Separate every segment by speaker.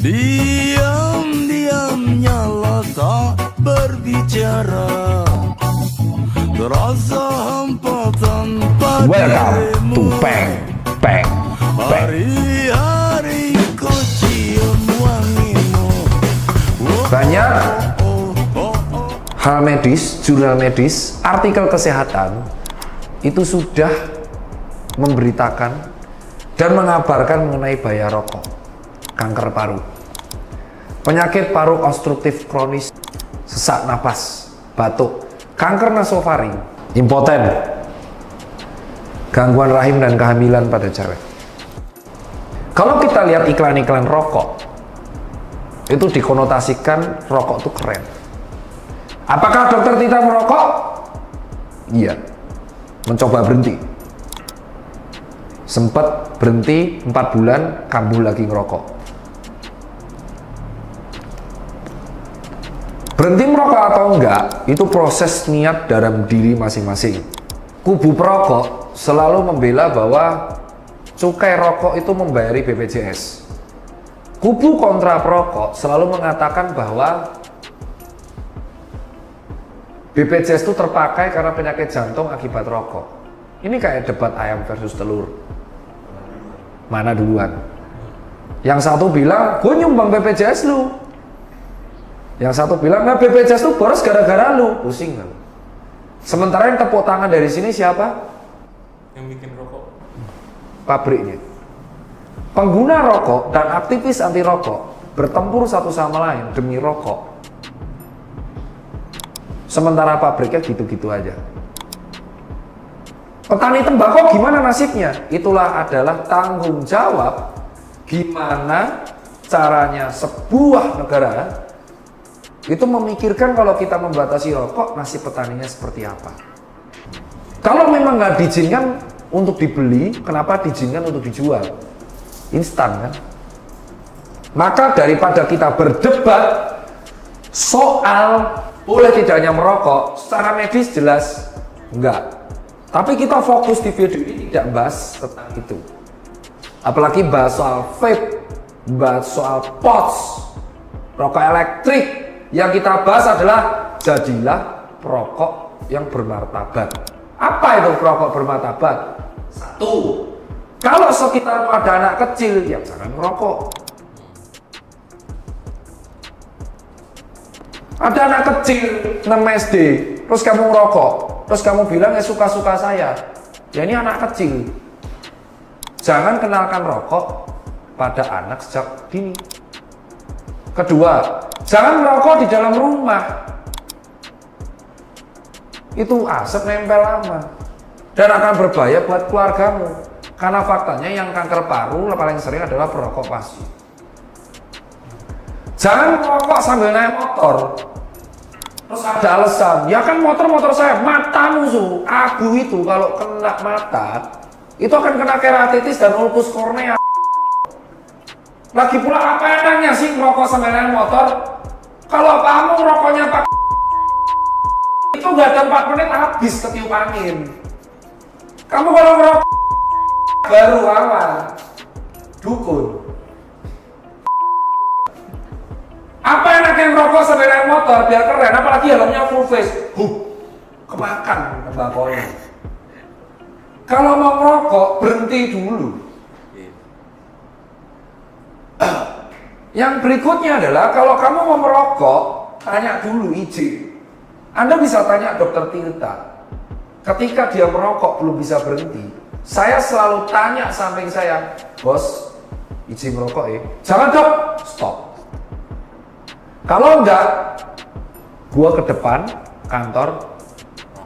Speaker 1: Diam-diamnya lo tak berbicara, terasa hampa tanpa
Speaker 2: Welcome to Peng Peng Peng.
Speaker 1: hari-hari ku cium wangimu.
Speaker 2: Banyak hal medis, jurnal medis, artikel kesehatan itu sudah memberitakan dan mengabarkan mengenai bahaya rokok, kanker paru, penyakit paru obstruktif kronis, sesak napas, batuk, kanker nasofaring, impoten, gangguan rahim dan kehamilan pada cewek. Kalau kita lihat iklan-iklan rokok, itu dikonotasikan rokok itu keren. Apakah dokter tidak merokok? Iya. Mencoba berhenti. Sempat berhenti 4 bulan, kambuh lagi ngerokok. Berhenti merokok atau enggak, itu proses niat dalam diri masing-masing. Kubu perokok selalu membela bahwa cukai rokok itu membayari BPJS. Kubu kontra perokok selalu mengatakan bahwa BPJS itu terpakai karena penyakit jantung akibat rokok. Ini kayak debat ayam versus telur. Mana duluan? Yang satu bilang, gue nyumbang BPJS lu. Yang satu bilang, nah BPJS lu boros gara-gara lu. Pusing kan? Sementara yang tepuk tangan dari sini siapa?
Speaker 3: Yang bikin rokok.
Speaker 2: Pabriknya. Pengguna rokok dan aktivis anti rokok bertempur satu sama lain demi rokok. Sementara pabriknya gitu-gitu aja. Petani tembakau gimana nasibnya? Itulah adalah tanggung jawab gimana caranya sebuah negara itu memikirkan kalau kita membatasi rokok, nasib petaninya seperti apa. Kalau memang nggak diizinkan untuk dibeli, kenapa diizinkan untuk dijual? Instan kan? Maka daripada kita berdebat soal boleh tidaknya merokok, secara medis jelas enggak. Tapi kita fokus di video ini tidak bahas tentang itu. Apalagi bahas soal vape, bahas soal pods, rokok elektrik. Yang kita bahas adalah jadilah perokok yang bermartabat. Apa itu perokok bermartabat? Satu, kalau sekitar ada anak kecil, ya jangan merokok. Ada anak kecil 6 SD, terus kamu ngerokok, terus kamu bilang ya suka-suka saya. Ya ini anak kecil. Jangan kenalkan rokok pada anak sejak dini. Kedua, jangan merokok di dalam rumah. Itu asap nempel lama dan akan berbahaya buat keluargamu. Karena faktanya yang kanker paru paling sering adalah perokok pasti. Jangan merokok sambil naik motor. Terus ada alasan, ya kan motor saya, matamu su, abu itu kalau kena mata, itu akan kena keratitis dan ulkus kornea. Lagi pula apa enaknya sih merokok sambil naik motor? Kalau kamu rokoknya pak itu nggak ada 4 menit habis ketiup angin. Kamu kalau merokok baru awal, dukun. Apa enaknya merokok sampai naik motor biar keren, apalagi helmnya full face, kemakan tembakonya. Kalau mau merokok berhenti dulu. Yang berikutnya adalah kalau kamu mau merokok, tanya dulu izin. Anda bisa tanya dokter Tirta. Ketika dia merokok belum bisa berhenti, saya selalu tanya samping saya, bos, izin merokok ya? Jangan dok, stop. Kalau enggak, gua ke depan kantor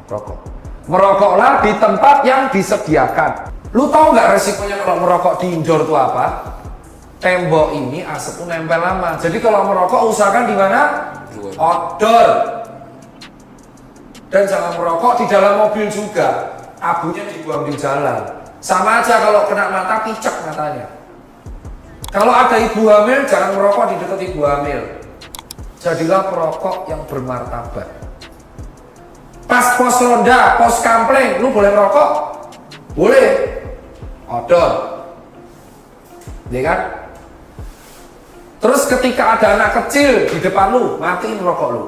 Speaker 2: rokok. Merokoklah di tempat yang disediakan. Lu tahu nggak resikonya kalau merokok di indoor itu apa? Tembok ini asap tuh nempel lama. Jadi kalau merokok usahakan di mana? Outdoor. Dan jangan merokok di dalam mobil juga. Abunya dibuang di jalan. Sama aja kalau kena mata, picek matanya. Kalau ada ibu hamil, jangan merokok di dekat ibu hamil. Jadilah perokok yang bermartabat. Pas pos ronda, pos kampling, lu boleh merokok? Boleh. Outdoor. Ya kan? Terus ketika ada anak kecil di depan lu, matiin rokok lu.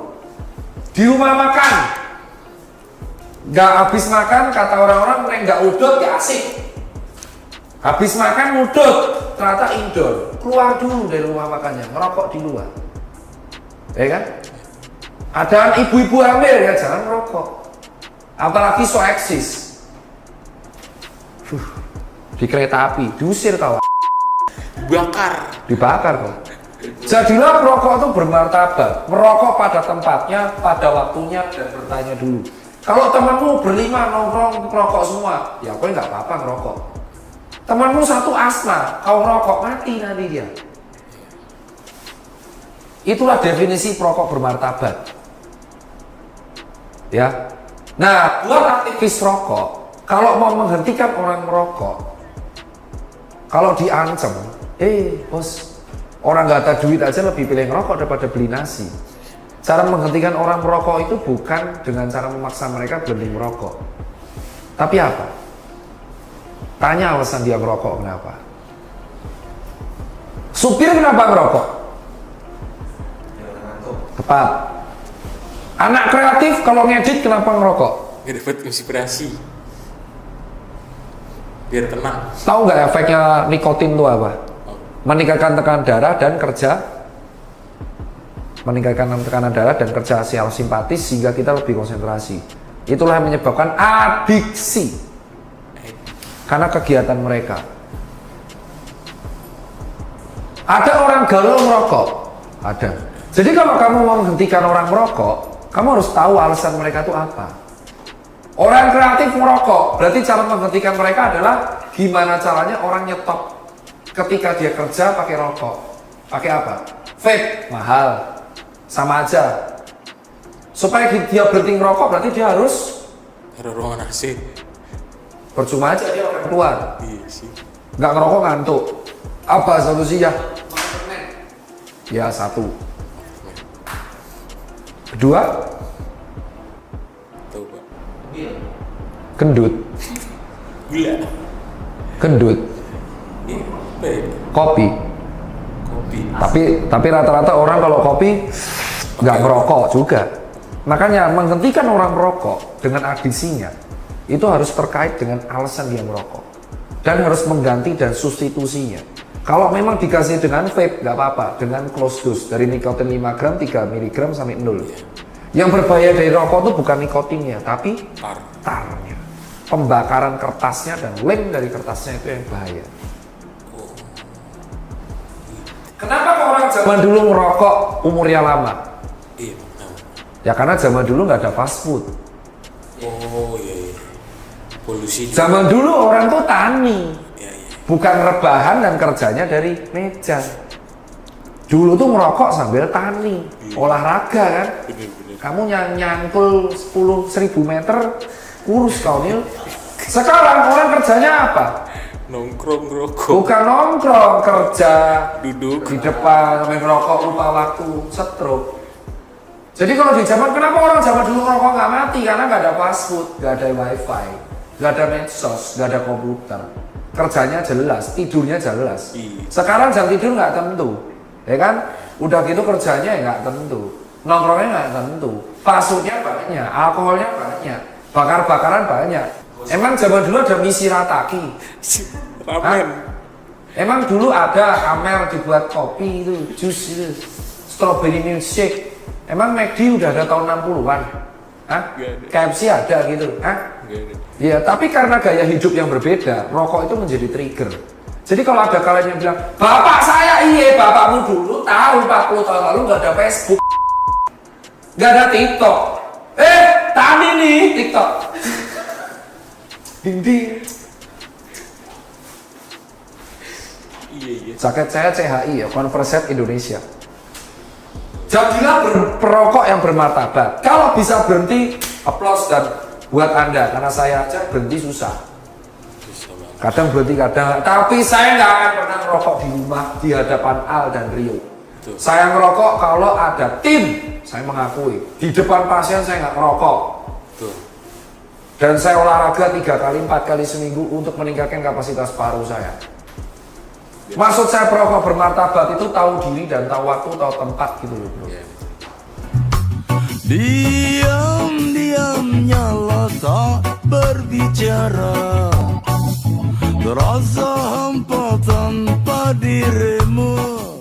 Speaker 2: Di rumah makan, nggak habis makan, kata orang-orang nggak udut ya asik. Habis makan udut, ternyata indoor. Keluar dulu dari rumah makannya, ngerokok di luar. Ya kan? Ada ibu-ibu hamil ya jangan merokok. Apalagi so eksis. Di kereta api, diusir kawan. Dibakar kok. Jadilah merokok itu bermartabat. Merokok pada tempatnya, pada waktunya, dan bertanya dulu. Kalau temanmu berlima nongkrong merokok semua, ya kau nggak apa-apa ngerokok. Temanmu satu asma, kau ngerokok mati nanti dia. Itulah definisi perokok bermartabat. Ya. Nah, buat aktivis rokok, kalau mau menghentikan orang merokok, kalau diancam, bos, orang nggak ada duit aja lebih pilih ngerokok daripada beli nasi. Cara menghentikan orang merokok itu bukan dengan cara memaksa mereka berhenti merokok. Tapi apa? Tanya alasan dia ngerokok kenapa. Supir kenapa ngerokok? Tepat. Anak kreatif kalau ngedit kenapa ngerokok?
Speaker 3: Nggak dapat inspirasi. Biar tenang.
Speaker 2: Tahu nggak efeknya nikotin itu apa? Meningkatkan tekanan darah dan kerja sial simpatis sehingga kita lebih konsentrasi. Itulah yang menyebabkan adiksi karena kegiatan mereka. Ada orang galau merokok, ada. Jadi kalau kamu mau menghentikan orang merokok, kamu harus tahu alasan mereka itu apa. Orang kreatif merokok, berarti cara menghentikan mereka adalah gimana caranya orang nyetop ketika dia kerja pakai rokok. Pakai apa? Vape, mahal. Sama aja. Supaya dia berhenti ngerokok berarti dia harus
Speaker 3: Ada ruangan AC.
Speaker 2: percuma aja dia akan keluar.
Speaker 3: Iya sih.
Speaker 2: Nggak ngerokok ngantuk. Apa solusinya? Ya satu. Kedua,
Speaker 3: Tahu Pak.
Speaker 2: gendut.
Speaker 3: Gula.
Speaker 2: Gendut.
Speaker 3: Iya. Baik.
Speaker 2: Kopi.
Speaker 3: Kopi.
Speaker 2: Tapi rata-rata orang kalau kopi nggak merokok juga. Makanya menghentikan orang merokok dengan adisinya itu harus terkait dengan alasan dia merokok dan harus mengganti dan substitusinya. Kalau memang dikasih dengan vape nggak apa-apa, dengan close dose dari nikotin 5 gram, 3 mg sampai 0. Yang berbahaya dari rokok itu bukan nikotinnya, tapi tarnya. Pembakaran kertasnya dan lem dari kertasnya itu yang bahaya. Kenapa kok orang zaman dulu merokok umurnya lama?
Speaker 3: Iya. Tahu.
Speaker 2: Ya karena zaman dulu nggak ada fast food.
Speaker 3: Oh iya. Polusi.
Speaker 2: Zaman dulu orang tuh tani,
Speaker 3: Iya.
Speaker 2: bukan rebahan dan kerjanya dari meja. Dulu tuh merokok sambil tani, olahraga kan.
Speaker 3: Bener-bener.
Speaker 2: Kamu nyangkul 10.000 meter, kurus kau Nil. Sekarang orang kerjanya apa?
Speaker 3: Nongkrong rokok.
Speaker 2: Bukan nongkrong, kerja
Speaker 3: Duduk.
Speaker 2: di depan sambil merokok lupa waktu, stroke. Jadi kalau di zaman, kenapa orang zaman dulu merokok nggak mati? Karena nggak ada fast food, nggak ada wifi, nggak ada medsos, nggak ada komputer. Kerjanya jelas, tidurnya jelas.
Speaker 3: Iya.
Speaker 2: Sekarang jam tidur nggak tentu, ya kan? Udah gitu kerjanya nggak tentu, nongkrongnya nggak tentu, fast foodnya banyak, alkoholnya banyak, bakar-bakaran banyak. Emang zaman dulu ada misi rataki?
Speaker 3: Ramen.
Speaker 2: Emang dulu ada Amer dibuat kopi itu, jus itu, strawberry milkshake. Emang McD udah ada tahun 60-an? Hah?
Speaker 3: Gak ada.
Speaker 2: KFC ada gitu? Hah?
Speaker 3: Gak ada.
Speaker 2: Ya, tapi karena gaya hidup yang berbeda, rokok itu menjadi trigger. Jadi kalau ada kalian yang bilang, bapak saya iya, bapakmu dulu tahu 40 tahun lalu nggak ada Facebook, nggak ada TikTok. Tani nih TikTok. Ding ding.
Speaker 3: Iya.
Speaker 2: Jaket saya CHI ya, Converset Indonesia. Jadilah perokok yang bermartabat. Kalau bisa berhenti, applause dan buat Anda, karena saya aja berhenti susah.
Speaker 3: Susah banget.
Speaker 2: Kadang berhenti, kadang. Tapi saya nggak akan pernah merokok di rumah di hadapan Al dan Rio.
Speaker 3: Betul.
Speaker 2: Saya ngerokok kalau ada tim, saya mengakui. Di depan pasien saya nggak ngerokok.
Speaker 3: Betul.
Speaker 2: Dan saya olahraga 3 kali, 4 kali seminggu untuk meningkatkan kapasitas paru saya. Maksud saya perokok bermartabat itu tahu diri dan tahu waktu, tahu tempat gitu loh bro.
Speaker 3: Iya.
Speaker 1: Diam-diamnya lo tak berbicara, terasa hampa tanpa dirimu.